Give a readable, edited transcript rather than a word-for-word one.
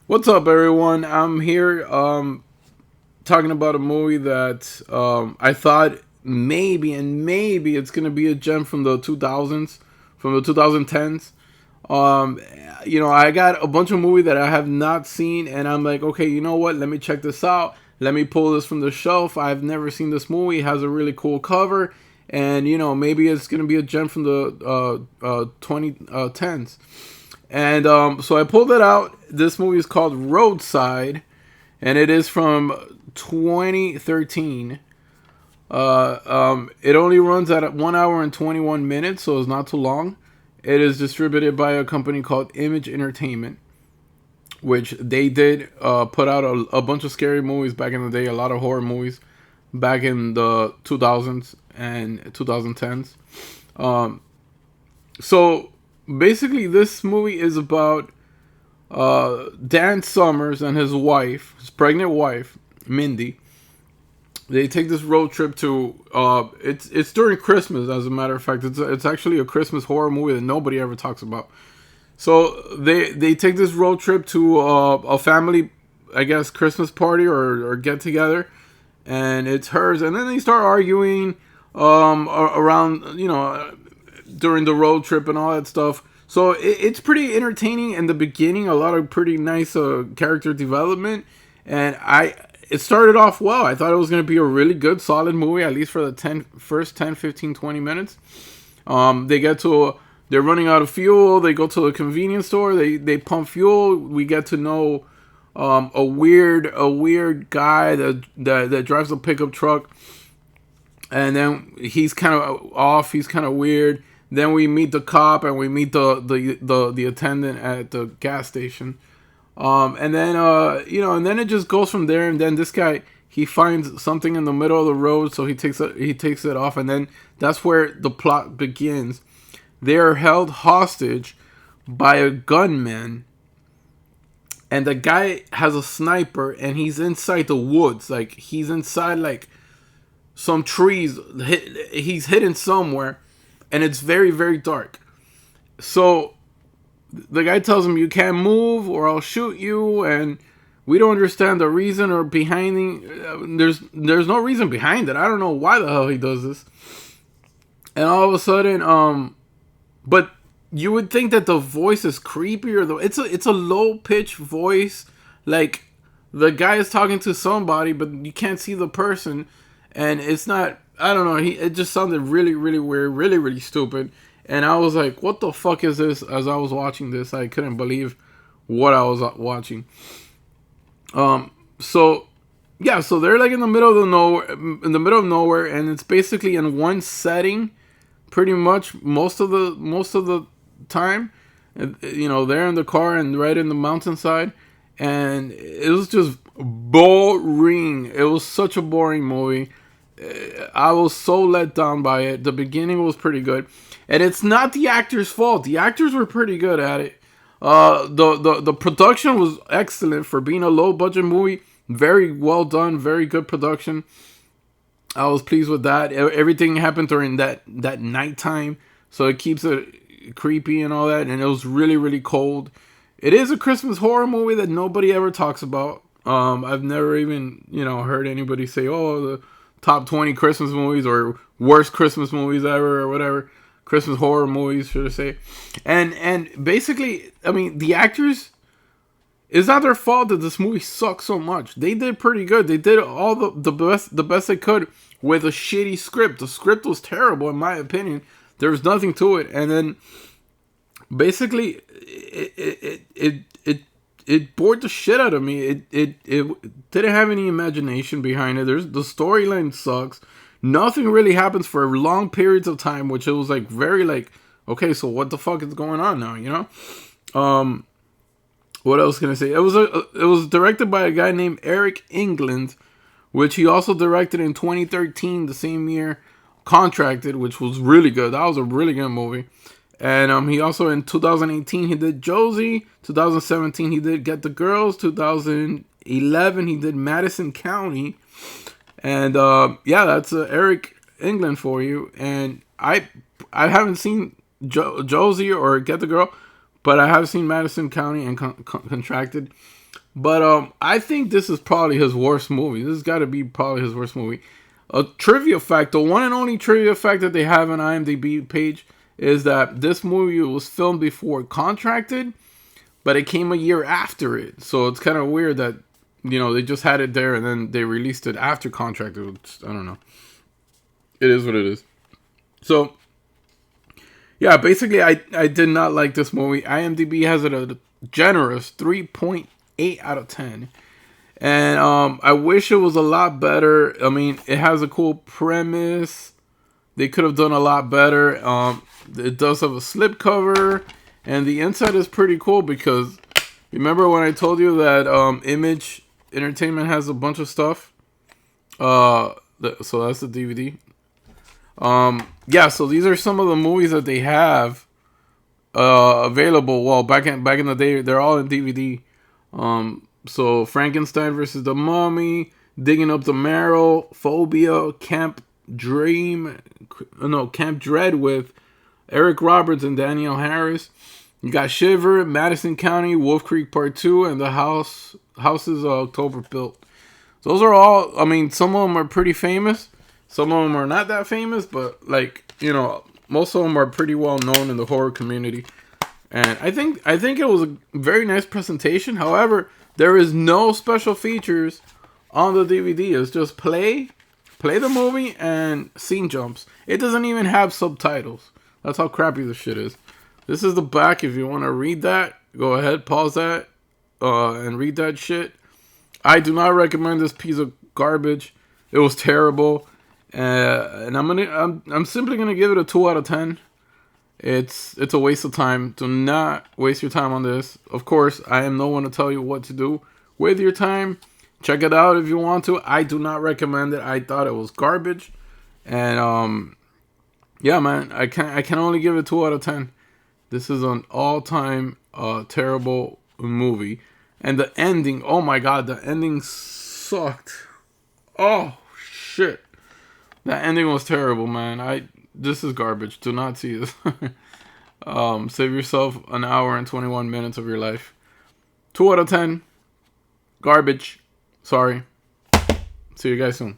What's up, everyone? I'm here talking about a movie that I thought maybe it's gonna be a gem from the 2000s, from the 2010s. Um, I got a bunch of movies that I have not seen, and I'm like, okay, you know what? Let me check this out. Let me pull this from the shelf. I've never seen this movie. It has a really cool cover, and maybe it's gonna be a gem from the 2010s. And so I pulled it out. This movie is called Roadside, and it is from 2013. It only runs at 1 hour and 21 minutes, so it's not too long. It is distributed by a company called Image Entertainment, which they did put out a bunch of scary movies back in the day, a lot of horror movies back in the 2000s and 2010s. Um, so basically, this movie is about Dan Summers and his wife, his pregnant wife, Mindy. They take this road trip to. It's during Christmas, as a matter of fact. It's actually a Christmas horror movie that nobody ever talks about. So they take this road trip to a family, I guess, Christmas party or get together, and it's hers. And then they start arguing around, during the road trip and all that stuff. So it's pretty entertaining in the beginning. A lot of pretty nice character development, and it started off well. I thought it was going to be a really good, solid movie, at least for the first 10, 15, 20 minutes. They get to they're running out of fuel. They go to a convenience store. They pump fuel. We get to know a weird guy that drives a pickup truck, and then he's kind of off. He's kind of weird. Then we meet the cop and we meet the attendant at the gas station. And then and then it just goes from there. And then this guy, he finds something in the middle of the road, so he takes it off, and then that's where the plot begins. They are held hostage by a gunman, and the guy has a sniper, and he's inside the woods, like he's inside like some trees. He's hidden somewhere, and it's very, very dark. So the guy tells him, "You can't move or I'll shoot you," and we don't understand the reason or behind there's no reason behind it. I don't know why the hell he does this. And all of a sudden, but you would think that the voice is creepier though. It's a low pitched voice, like the guy is talking to somebody, but you can't see the person, and it's not. I don't know. It just sounded really, really weird, really, really stupid. And I was like, "What the fuck is this?" As I was watching this, I couldn't believe what I was watching. So yeah, so they're like in the middle of nowhere, and it's basically in one setting, pretty much most of the time. They're in the car and right in the mountainside, and it was just boring. It was such a boring movie. I was so let down by it. The beginning was pretty good, and it's not the actors' fault. The actors were pretty good at it. The production was excellent for being a low budget movie. Very well done, very good production. I was pleased with that. Everything happened during that nighttime, so it keeps it creepy and all that. And it was really, really cold. It is a Christmas horror movie that nobody ever talks about. I've never even heard anybody say, "Oh, the top 20 Christmas movies or worst Christmas movies ever," or whatever. Christmas horror movies, should I say? And basically, I mean, the actors. It's not their fault that this movie sucks so much. They did pretty good. They did all the best they could with a shitty script. The script was terrible in my opinion. There was nothing to it, and then basically it bored the shit out of me. It didn't have any imagination behind it. The storyline sucks. Nothing really happens for long periods of time, which it was like very like, okay, so what the fuck is going on now? What else can I say? It was directed by a guy named Eric England, which he also directed in 2013, the same year, Contracted, which was really good. That was a really good movie. And he also, in 2018, he did Josie. 2017, he did Get the Girls. 2011, he did Madison County. And yeah, that's Eric England for you. And I haven't seen Josie or Get the Girl, but I have seen Madison County and Contracted. But I think this is probably his worst movie. This has got to be probably his worst movie. A trivia fact, the one and only trivia fact that they have on IMDb page is that this movie was filmed before it contracted, but it came a year after it. So it's kind of weird that, they just had it there and then they released it after contracted. Which, I don't know. It is what it is. So, yeah, basically, I did not like this movie. IMDb has it a generous 3.8 out of 10. And I wish it was a lot better. I mean, it has a cool premise. They could have done a lot better. It does have a slipcover. And the inside is pretty cool because remember when I told you that Image Entertainment has a bunch of stuff? So that's the DVD. Yeah, so these are some of the movies that they have available. Well, back in the day, they're all in DVD. So Frankenstein versus the Mummy, Digging Up the Marrow, Phobia, Camp Dread with Eric Roberts and Danielle Harris. You got Shiver, Madison County, Wolf Creek Part 2, and The Houses October Built. So those are all, I mean, some of them are pretty famous. Some of them are not that famous, but most of them are pretty well known in the horror community. And I think it was a very nice presentation. However, there is no special features on the DVD. It's just play the movie and scene jumps. It doesn't even have subtitles. That's how crappy this shit is. This is the back. If you want to read that, go ahead, pause that, and read that shit. I do not recommend this piece of garbage. It was terrible. And I'm simply gonna give it a 2 out of 10. It's a waste of time. Do not waste your time on this. Of course, I am no one to tell you what to do with your time. Check it out if you want to. I do not recommend it. I thought it was garbage. And yeah, man, I can only give it 2 out of 10. This is an all-time terrible movie. And the ending, oh my god, the ending sucked. Oh shit. That ending was terrible, man. This is garbage. Do not see this. Save yourself an hour and 21 minutes of your life. 2 out of 10. Garbage. Sorry. See you guys soon.